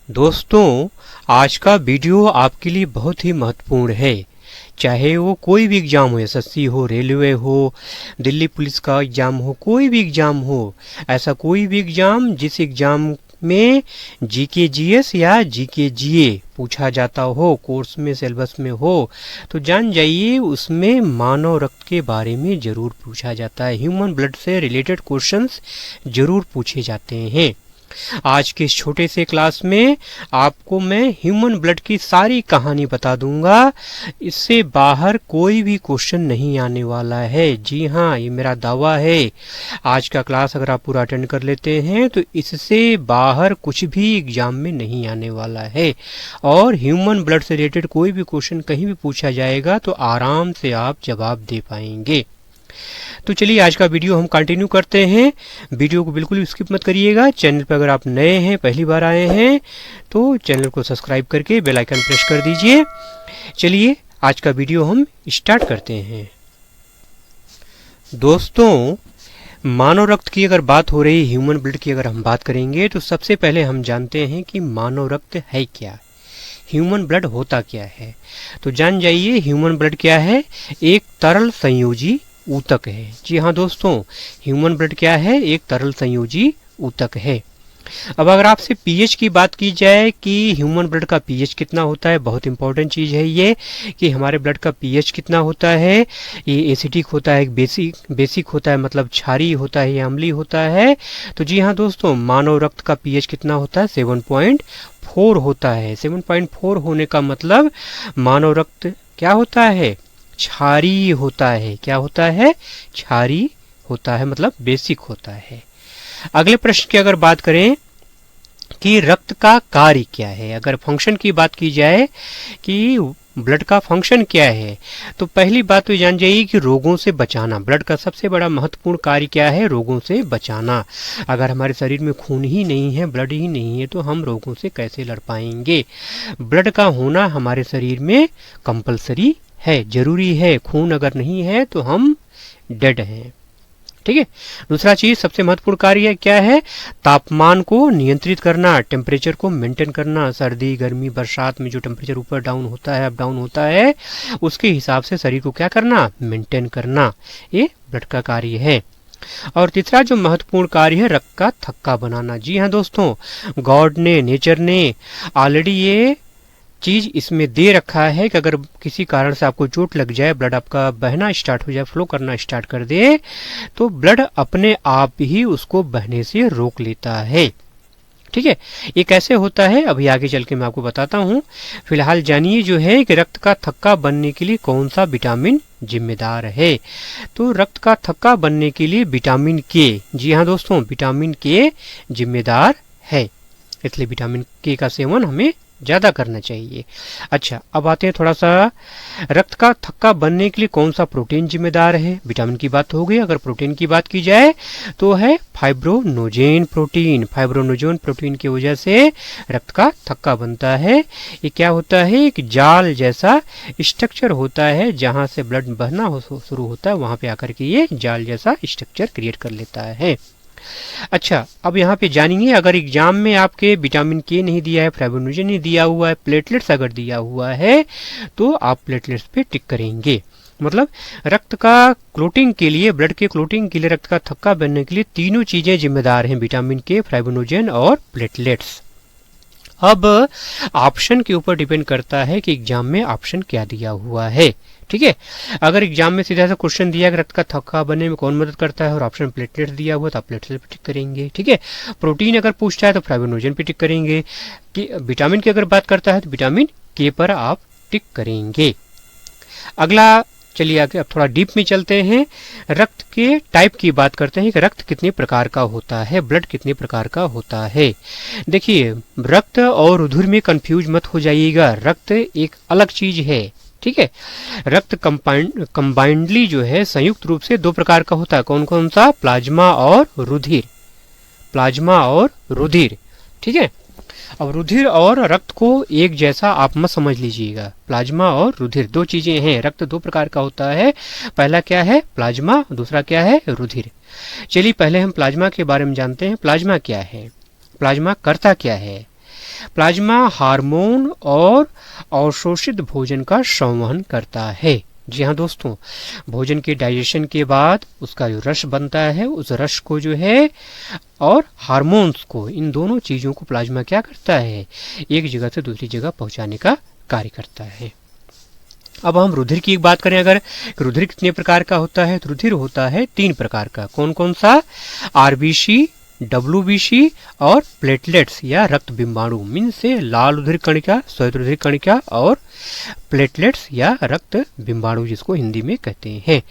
दोस्तों, आज का वीडियो आपके लिए बहुत ही महत्वपूर्ण है। चाहे वो कोई भी एग्ज़ाम हो, एसएससी हो, रेलवे हो, दिल्ली पुलिस का एग्ज़ाम हो, कोई भी एग्ज़ाम हो, ऐसा कोई भी एग्ज़ाम जिस एग्ज़ाम में जीके जीएस या जीके जीए पूछा जाता हो, कोर्स में सिलेबस में हो, तो जान जाइए उसमें मानव रक्त के बारे में ज़रूर पूछा जाता है। ह्यूमन ब्लड से रिलेटेड क्वेश्चंस ज़रूर पूछे जाते हैं। आज के इस छोटे से क्लास में आपको मैं ह्यूमन ब्लड की सारी कहानी बता दूंगा। इससे बाहर कोई भी क्वेश्चन नहीं आने वाला है। जी हाँ, ये मेरा दावा है। आज का क्लास अगर आप पूरा अटेंड कर लेते हैं तो इससे बाहर कुछ भी एग्जाम में नहीं आने वाला है। और ह्यूमन ब्लड से रिलेटेड कोई भी क्वेश्चन कहीं भी पूछा जाएगा तो आराम से आप जवाब दे पाएंगे। तो चलिए आज का वीडियो हम कंटिन्यू करते हैं। वीडियो को बिल्कुल भी स्किप मत करिएगा। चैनल पर अगर आप नए हैं, पहली बार आए हैं, तो चैनल को सब्सक्राइब करके बेल आइकन प्रेस कर दीजिए। चलिए आज का वीडियो हम स्टार्ट करते हैं। दोस्तों, मानव रक्त की अगर बात हो रही, ह्यूमन ब्लड की अगर हम बात करेंगे तो सबसे पहले हम जानते हैं कि मानव रक्त है क्या, ह्यूमन ब्लड होता क्या है। तो जान जाइए ह्यूमन ब्लड क्या है। एक तरल संयोजी ऊतक है। जी हाँ दोस्तों, ह्यूमन ब्लड क्या है, एक तरल संयोजी ऊतक है। अब अगर आपसे पीएच की बात की जाए कि ह्यूमन ब्लड का पीएच कितना होता है, बहुत इंपॉर्टेंट चीज़ है ये कि हमारे ब्लड का पीएच कितना होता है। ये एसिडिक होता है, बेसिक होता है, मतलब क्षारीय होता है या अम्लीय होता है। तो जी हाँ दोस्तों, मानव रक्त का पीएच कितना होता है, 7.4 होता है। 7.4 होने का मतलब मानव रक्त क्या होता है, क्षारीय होता है। क्या होता है, क्षारीय होता है, मतलब बेसिक होता है। अगले प्रश्न की अगर बात करें कि रक्त का कार्य क्या है, अगर फंक्शन की बात की जाए कि ब्लड का फंक्शन क्या है, तो पहली बात तो जान जाइए कि रोगों से बचाना। ब्लड का सबसे बड़ा महत्वपूर्ण कार्य क्या है, रोगों से बचाना। अगर हमारे शरीर में खून ही नहीं है, ब्लड ही नहीं है, तो हम रोगों से कैसे लड़ पाएंगे। ब्लड का होना हमारे शरीर में कंपलसरी है, जरूरी है। खून अगर नहीं है तो हम डेड हैं। ठीक है। दूसरा चीज सबसे महत्वपूर्ण कार्य क्या है, तापमान को नियंत्रित करना, टेम्परेचर को मेंटेन करना। सर्दी, गर्मी, बरसात में जो टेम्परेचर ऊपर डाउन होता है, अप डाउन होता है, उसके हिसाब से शरीर को क्या करना, मेंटेन करना। ये ब्लड का कार्य है। और तीसरा जो महत्वपूर्ण कार्य है, रक्त का थक्का बनाना। जी हाँ दोस्तों, गॉड ने, नेचर ने ऑलरेडी ये चीज इसमें दे रखा है कि अगर किसी कारण से आपको चोट लग जाए, ब्लड आपका बहना स्टार्ट हो जाए, फ्लो करना स्टार्ट कर दे, तो ब्लड अपने आप ही उसको बहने से रोक लेता है। ठीक है। ये कैसे होता है अभी आगे चल के मैं आपको बताता हूँ। फिलहाल जानिए जो है कि रक्त का थक्का बनने के लिए कौन सा विटामिन जिम्मेदार है। तो रक्त का थक्का बनने के लिए विटामिन के, जी हाँ दोस्तों, विटामिन के जिम्मेदार है। इसलिए विटामिन के का सेवन हमें ज्यादा करना चाहिए। अच्छा, अब आते हैं थोड़ा सा रक्त का थक्का बनने के लिए कौन सा प्रोटीन जिम्मेदार है। विटामिन की बात हो गई, अगर प्रोटीन की बात की जाए तो है फाइब्रोनोजेन प्रोटीन। फाइब्रोनोजेन प्रोटीन की वजह से रक्त का थक्का बनता है। ये क्या होता है, एक जाल जैसा स्ट्रक्चर होता है, जहां से ब्लड बहना शुरू होता है, वहां पे आकर के ये जाल जैसा स्ट्रक्चर क्रिएट कर लेता है। अच्छा, अब यहाँ पे जानिए, अगर एग्जाम में आपके विटामिन के नहीं दिया है, फाइब्रोनोजेन नहीं दिया हुआ है, प्लेटलेट्स अगर दिया हुआ है, तो आप प्लेटलेट्स पे टिक करेंगे। मतलब रक्त का क्लोटिंग के लिए, ब्लड के क्लोटिंग के लिए, रक्त का थक्का बनने के लिए तीनों चीजें जिम्मेदार हैं, विटामिन के, फाइब्रोनोजेन और प्लेटलेट्स। अब ऑप्शन के ऊपर डिपेंड करता है कि एग्जाम में ऑप्शन क्या दिया हुआ है। ठीक है। अगर एग्जाम में सीधा सा क्वेश्चन दिया कि रक्त का थक्का बनने में कौन मदद करता है और ऑप्शन प्लेटलेट्स दिया हुआ, तो आप प्लेटलेट पे टिक करेंगे। ठीक है। प्रोटीन अगर पूछता है तो फाइब्रोनोजेन पे टिक करेंगे। कि विटामिन की अगर बात करता है तो विटामिन के पर आप टिक करेंगे। अगला चलिए आगे अब थोड़ा डीप में चलते हैं। रक्त के टाइप की बात करते हैं कि रक्त कितने प्रकार का होता है, ब्लड कितने प्रकार का होता है। देखिए, रक्त और रुधिर में कंफ्यूज मत हो जाइएगा। रक्त एक अलग चीज है। ठीक है। रक्त कंबाइंडली जो है, संयुक्त रूप से दो प्रकार का होता है। कौन कौन सा, प्लाज्मा और रुधिर। प्लाज्मा और रुधिर। ठीक है। अब रुधिर और रक्त को एक जैसा आप मत समझ लीजिएगा। प्लाज्मा और रुधिर दो चीजें हैं। रक्त दो प्रकार का होता है। पहला क्या है, प्लाज्मा, दूसरा क्या है, रुधिर। चलिए पहले हम प्लाज्मा के बारे में जानते हैं। प्लाज्मा क्या है, प्लाज्मा करता क्या है। प्लाज्मा हार्मोन और अवशोषित भोजन का संवहन करता है। जी हाँ दोस्तों, भोजन के डाइजेशन के बाद उसका जो रस बनता है, उस रस को जो है और हार्मोन्स को, इन दोनों चीजों को प्लाज्मा क्या करता है, एक जगह से दूसरी जगह पहुंचाने का कार्य करता है। अब हम रुधिर की एक बात करें अगर, रुधिर कितने प्रकार का होता है, तो रुधिर होता है 3 प्रकार का। कौन कौन सा? आरबीसी, डब्ल्यूबीसी और प्लेटलेट्स या रक्त बिंबाणु। मीन से लाल रुधिर कणिका, श्वेत रुधिर कणिका और प्लेटलेट्स या रक्त बिंबाणु जिसको हिंदी में कहते हैं।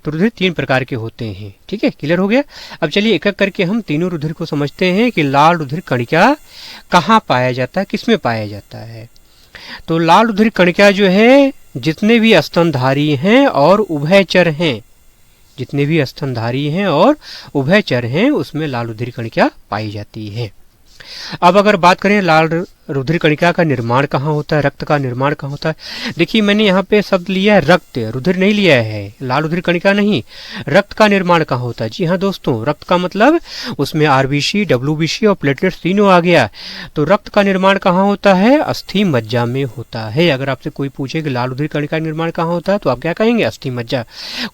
तो रुधिर 3 प्रकार के होते हैं। ठीक है, क्लियर हो गया। अब चलिए एक एक करके हम तीनों रुधिर को समझते हैं कि लाल रुधिर कणिका कहाँ पाया जाता है, किसमें पाया जाता है। तो लाल रुधिर कणिका जो है जितने भी स्तनधारी हैं और उभयचर हैं, जितने भी स्तनधारी हैं और उभयचर हैं, उसमें लाल रुधिर कणिका पाई जाती है। अब अगर बात करें लाल रुधिर कणिका का निर्माण कहाँ होता है, रक्त का निर्माण कहाँ होता है। देखिए मैंने यहाँ पे शब्द लिया है रक्त, रुधिर नहीं लिया है, लाल रुधिर कणिका नहीं। रक्त का निर्माण कहाँ होता है? जी हाँ दोस्तों, रक्त का मतलब उसमें आरबीसी, डब्ल्यूबीसी और प्लेटलेट्स तीनों आ गया। तो रक्त का निर्माण कहाँ होता है? अस्थि मज्जा में होता है। अगर आपसे कोई पूछे कि लाल रुधिर कणिका का निर्माण कहाँ होता है तो आप क्या कहेंगे? अस्थि मज्जा।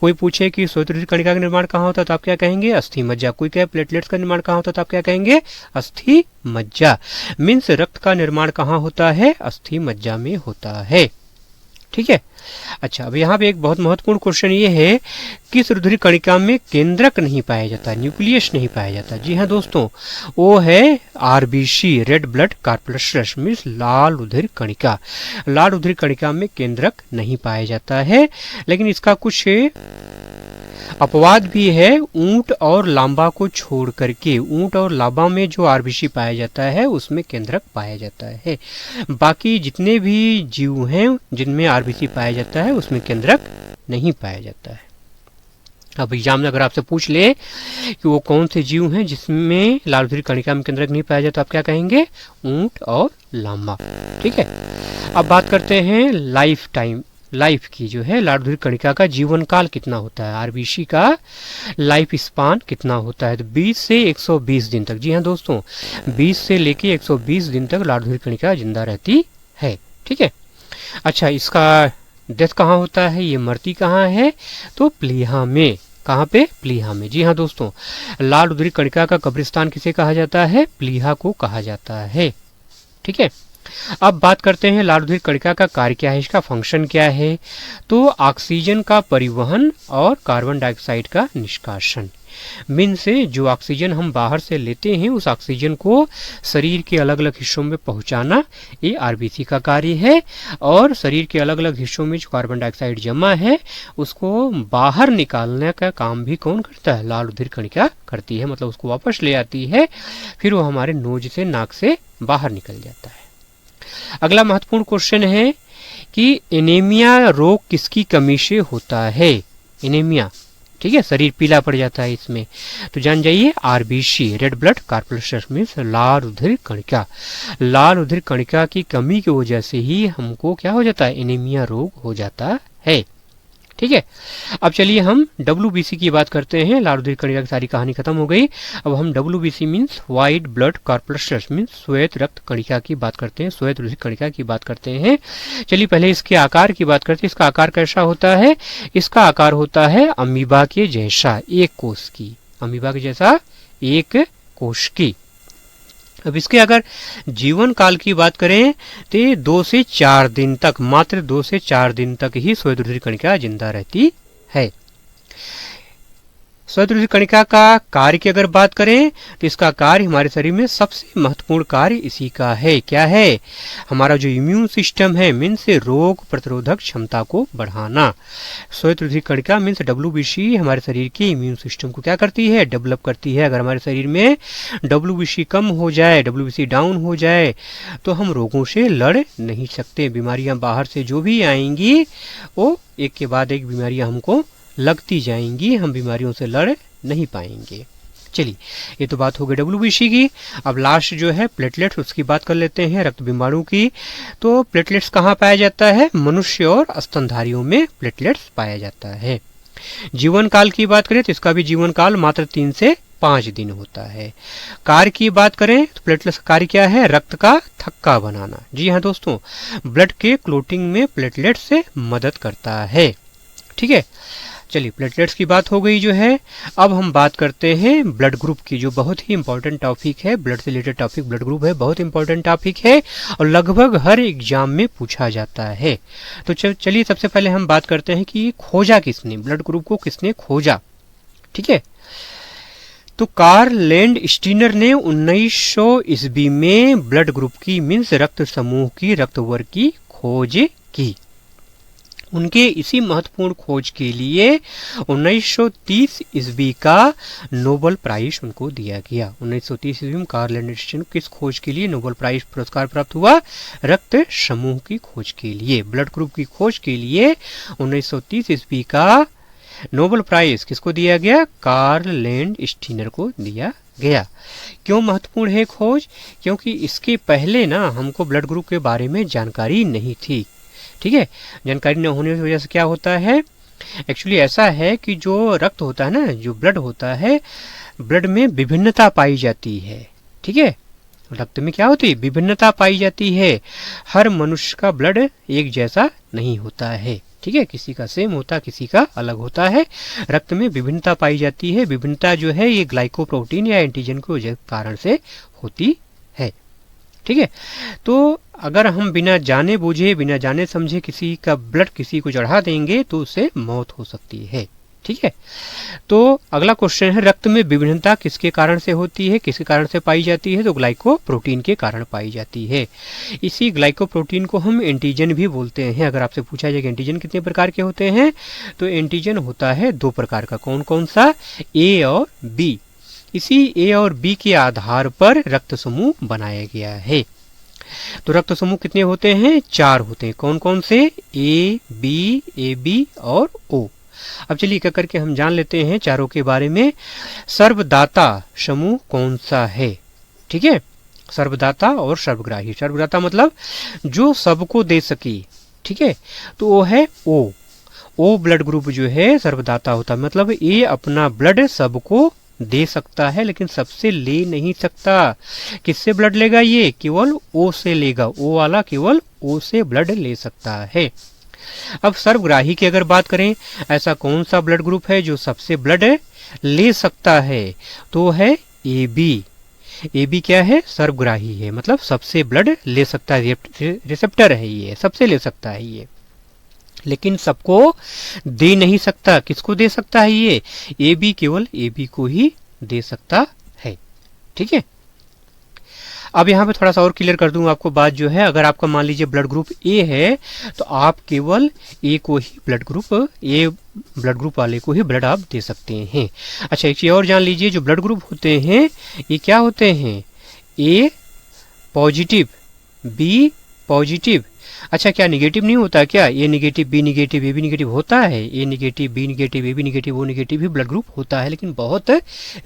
कोई पूछे कि श्वेत रुधिर कणिका का निर्माण कहाँ होता है तो आप क्या कहेंगे? अस्थि मज्जा। कोई कहे प्लेटलेट्स का निर्माण कहाँ होता है तो आप क्या कहेंगे? अस्थि मज्जा। मीन्स रक्त का निर्माण कहाँ होता है? अस्थि मज्जा में होता है। ठीक है। अच्छा, अब यहाँ पे एक बहुत महत्वपूर्ण क्वेश्चन ये है, किस रुधिर कणिका में केंद्रक नहीं पाया जाता, न्यूक्लियस नहीं पाया जाता? जी हाँ दोस्तों, वो है RBC, red blood corpuscles, means लाल रुधिर कणिका। लाल रुधिर कणिका में केंद्रक नहीं पाया जाता है, लेकिन इसका कुछ अपवाद भी है। ऊंट और लांबा को छोड़ करके, ऊंट और लांबा में जो आरबीसी पाया जाता है उसमें केंद्रक पाया जाता है। बाकी जितने भी जीव हैं जिनमें आरबीसी पाया जाता है उसमें केंद्रक नहीं पाया जाता है। अब एग्जाम में अगर आपसे पूछ ले कि वो कौन से जीव हैं जिसमें लाल रुधिर कणिका में केंद्रक नहीं पाया जाता, आप क्या कहेंगे? ऊंट और लांबा। ठीक है। अब बात करते हैं लाइफ टाइम, लाइफ की जो है, लाल रुधिर कणिका का जीवन काल कितना होता है, आरबीसी का लाइफ स्पान कितना होता है? तो 20 से 120 दिन तक। जी हाँ दोस्तों, 20 से लेके 120 दिन तक लाल रुधिर कणिका जिंदा रहती है। ठीक है। अच्छा, इसका डेथ कहाँ होता है, ये मरती कहाँ है? तो प्लीहा में। कहाँ पे? प्लीहा में। जी हाँ दोस्तों, लाल रुधिर कणिका का कब्रिस्तान किसे कहा जाता है? प्लीहा को कहा जाता है। ठीक है। अब बात करते हैं लाल रुधिर कणिका का कार्य क्या है, इसका फंक्शन क्या है। तो ऑक्सीजन का परिवहन और कार्बन डाइऑक्साइड का निष्कासन। मीन से जो ऑक्सीजन हम बाहर से लेते हैं उस ऑक्सीजन को शरीर के अलग अलग हिस्सों में पहुंचाना, ये आरबीसी का कार्य है। और शरीर के अलग अलग हिस्सों में जो कार्बन डाइऑक्साइड जमा है उसको बाहर निकालने का काम भी कौन करता है? लाल रुधिर कणिका करती है। मतलब उसको वापस ले आती है, फिर वो हमारे नोज से, नाक से बाहर निकल जाता है। अगला महत्वपूर्ण क्वेश्चन है कि एनीमिया रोग किसकी कमी से होता है? एनीमिया, ठीक है, शरीर पीला पड़ जाता है इसमें। तो जान जाइए, RBC, red blood corpuscles, means लाल रुधिर कणिका। लाल रुधिर कणिका की कमी की वजह से ही हमको क्या हो जाता है? एनीमिया रोग हो जाता है। ठीक है। अब चलिए हम डब्ल्यूबीसी की बात करते हैं। लाल रुधिर कणिका की सारी कहानी खत्म हो गई। अब हम WBC means white blood corpuscles, means श्वेत रक्त कणिका की बात करते हैं, श्वेत रुधिर कणिका की बात करते हैं। चलिए पहले इसके आकार की बात करते हैं। इसका आकार कैसा होता है? इसका आकार होता है अमीबा के जैसा, एक कोष की, अमीबा के जैसा एक कोष की। अब इसके अगर जीवन काल की बात करें तो 2 से 4 दिन तक, मात्र 2 से 4 दिन तक ही श्वेत रुधिर कणिका जिंदा रहती है। श्वेत रुधिर कणिका का कार्य की अगर बात करें तो इसका कार्य हमारे शरीर में सबसे महत्वपूर्ण कार्य इसी का है। क्या है? हमारा जो इम्यून सिस्टम है, मीन्स रोग प्रतिरोधक क्षमता को बढ़ाना। श्वेत रुधिर कणिका मीन्स डब्ल्यूबीसी हमारे शरीर के इम्यून सिस्टम को क्या करती है? डेवलप करती है। अगर हमारे शरीर में डब्ल्यूबीसी कम हो जाए, डब्ल्यूबीसी डाउन हो जाए तो हम रोगों से लड़ नहीं सकते। बीमारियां बाहर से जो भी आएंगी वो एक के बाद एक बीमारियां हमको लगती जाएंगी, हम बीमारियों से लड़ नहीं पाएंगे। चलिए, ये तो बात हो गई डब्ल्यूबीसी की। अब लास्ट जो है प्लेटलेट्स, उसकी बात कर लेते हैं, रक्त बिंबाणु की। तो प्लेटलेट्स कहाँ पाया जाता है? मनुष्य और स्तनधारियों में प्लेटलेट्स पाया जाता है। जीवन काल की बात करें तो इसका भी जीवन काल मात्र 3 से 5 दिन होता है। कार्य की बात करें तो प्लेटलेट्स का कार्य क्या है? रक्त का थक्का बनाना। जी हाँ दोस्तों, ब्लड के क्लोटिंग में प्लेटलेट्स से मदद करता है। ठीक है, चलिए प्लेटलेट्स की बात हो गई जो है। अब हम बात करते हैं ब्लड ग्रुप की, जो बहुत ही इंपॉर्टेंट टॉपिक है। ब्लड से रिलेटेड टॉपिक ब्लड ग्रुप है, बहुत इंपॉर्टेंट टॉपिक है और लगभग हर एग्जाम में पूछा जाता है। तो चलिए सबसे पहले हम बात करते हैं कि खोजा किसने, ब्लड ग्रुप को किसने खोजा। ठीक है, तो कार्ल लैंडस्टीनर ने 1900 ईस्वी में ब्लड ग्रुप की मीन्स रक्त समूह की, रक्त वर्ग की खोज की। उनके इसी महत्वपूर्ण खोज के लिए 1930 ईस्वी का नोबेल प्राइज उनको दिया गया। 1930 ईस्वी में कार्ल लैंडस्टीनर किस खोज के लिए नोबेल प्राइज पुरस्कार प्राप्त हुआ? रक्त समूह की खोज के लिए, ब्लड ग्रुप की खोज के लिए 1930 ईस्वी का नोबेल प्राइज किसको दिया गया? कार्ल लैंडस्टीनर को दिया गया। क्यों महत्वपूर्ण है खोज? क्योंकि इसके पहले ना हमको ब्लड ग्रुप के बारे में जानकारी नहीं थी। ठीक है, जानकारी न होने की वजह से क्या होता है, एक्चुअली ऐसा है कि जो रक्त होता है ना, जो ब्लड होता है, ब्लड में विभिन्नता पाई जाती है। ठीक है, रक्त में क्या होती है? विभिन्नता पाई जाती है। हर मनुष्य का ब्लड एक जैसा नहीं होता है। ठीक है, किसी का सेम होता है, किसी का अलग होता है। रक्त में विभिन्नता पाई जाती है। विभिन्नता जो है ये ग्लाइकोप्रोटीन या एंटीजन के कारण से होती है। ठीक है, तो अगर हम बिना जाने बूझे, बिना जाने समझे किसी का ब्लड किसी को चढ़ा देंगे तो उससे मौत हो सकती है। ठीक है, तो अगला क्वेश्चन है, रक्त में विभिन्नता किसके कारण से होती है, किसके कारण से पाई जाती है? तो ग्लाइकोप्रोटीन के कारण पाई जाती है। इसी ग्लाइकोप्रोटीन को हम एंटीजन भी बोलते हैं। अगर आपसे पूछा जाए कि एंटीजन कितने प्रकार के होते हैं, तो एंटीजन होता है 2 प्रकार का। कौन कौन सा? ए और बी। इसी ए और बी के आधार पर रक्त समूह बनाया गया है। तो रक्त समूह कितने होते हैं? 4 होते हैं। कौन कौन से? ए बी और ओ। अब चलिए एक करके हम जान लेते हैं चारों के बारे में। सर्वदाता समूह कौन सा है? ठीक है, सर्वदाता और सर्वग्राही। सर्वदाता मतलब जो सबको दे सके। ठीक है, तो वो है ओ ब्लड ग्रुप जो है सर्वदाता होता है। मतलब ये अपना ब्लड सबको दे सकता है लेकिन सबसे ले नहीं सकता। किससे ब्लड लेगा? ये केवल ओ से लेगा। ओ वाला केवल ओ से ब्लड ले सकता है। अब सर्वग्राही की अगर बात करें, ऐसा कौन सा ब्लड ग्रुप है जो सबसे ब्लड ले सकता है? तो है ए बी। ए बी क्या है? सर्वग्राही है, मतलब सबसे ब्लड ले सकता है। रिसेप्टर है ये, सबसे ले सकता है ये, लेकिन सबको दे नहीं सकता। किसको दे सकता है ये? ए बी केवल ए बी को ही दे सकता है। ठीक है, अब यहाँ पे थोड़ा सा और क्लियर कर दूं आपको बात जो है। अगर आपका मान लीजिए ब्लड ग्रुप ए है तो आप केवल ए को ही ब्लड ग्रुप वाले को ही ब्लड आप दे सकते हैं। अच्छा, एक चीज और जान लीजिए, जो ब्लड ग्रुप होते हैं ये क्या होते हैं? A positive, B positive. अच्छा, क्या निगेटिव नहीं होता क्या? A negative, B negative, A B negative होता है। A negative, B negative, A B negative, O negative भी ब्लड ग्रुप होता है, लेकिन बहुत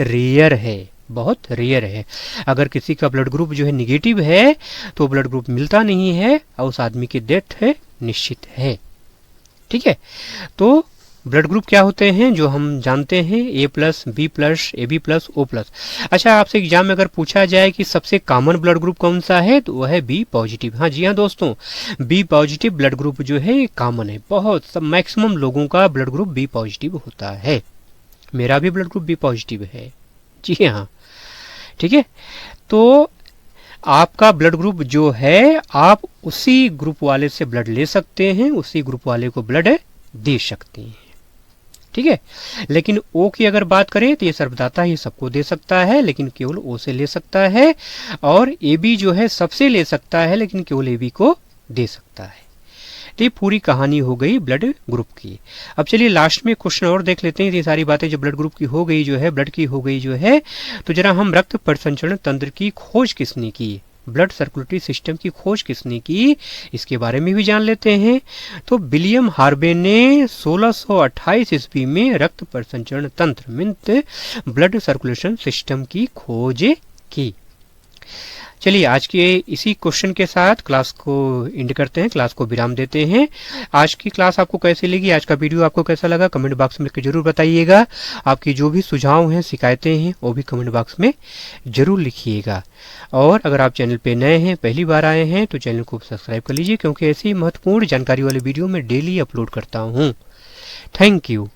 रेयर है, बहुत रेयर है। अगर किसी का ब्लड ग्रुप जो है निगेटिव है तो ब्लड ग्रुप मिलता नहीं है और उस आदमी की डेथ है निश्चित है। ठीक है, तो ब्लड ग्रुप क्या होते हैं जो हम जानते हैं? A plus, B plus, A B plus, O plus. अच्छा, आपसे एग्जाम में अगर पूछा जाए कि सबसे कॉमन ब्लड ग्रुप कौन सा है तो वह है बी पॉजिटिव। हाँ जी हाँ दोस्तों, बी पॉजिटिव ब्लड ग्रुप जो है कॉमन है। बहुत सब मैक्सिमम लोगों का ब्लड ग्रुप बी पॉजिटिव होता है। मेरा भी ब्लड ग्रुप बी पॉजिटिव है। जी हाँ, ठीक है, तो आपका ब्लड ग्रुप जो है आप उसी ग्रुप वाले से ब्लड ले सकते हैं, उसी ग्रुप वाले को ब्लड दे सकते हैं। ठीक है, लेकिन ओ की अगर बात करें तो ये सर्वदाता ही सबको दे सकता है, लेकिन केवल ओ से ले सकता है। और ए बी जो है सबसे ले सकता है, लेकिन केवल ए बी को दे सकता है। तो ये पूरी कहानी हो गई ब्लड ग्रुप की। अब चलिए लास्ट में क्वेश्चन और देख लेते हैं। ये सारी बातें जो ब्लड ग्रुप की हो गई जो है, ब्लड की हो गई जो है, तो जरा हम रक्त परिसंचरण तंत्र की खोज किसने की, ब्लड सर्कुलेटरी सिस्टम की खोज किसने की, इसके बारे में भी जान लेते हैं। तो विलियम हार्वे ने 1628 ईस्वी में रक्त परिसंचरण तंत्र मीन्स ब्लड सर्कुलेशन सिस्टम की खोज की। चलिए आज के इसी क्वेश्चन के साथ क्लास को एंड करते हैं, क्लास को विराम देते हैं। आज की क्लास आपको कैसी लगी, आज का वीडियो आपको कैसा लगा, कमेंट बॉक्स में लिख के जरूर बताइएगा। आपकी जो भी सुझाव हैं, शिकायतें हैं, वो भी कमेंट बॉक्स में जरूर लिखिएगा। और अगर आप चैनल पे नए हैं, पहली बार आए हैं, तो चैनल को सब्सक्राइब कर लीजिए, क्योंकि ऐसी महत्वपूर्ण जानकारी वाले वीडियो मैं डेली अपलोड करता हूँ। Thank you.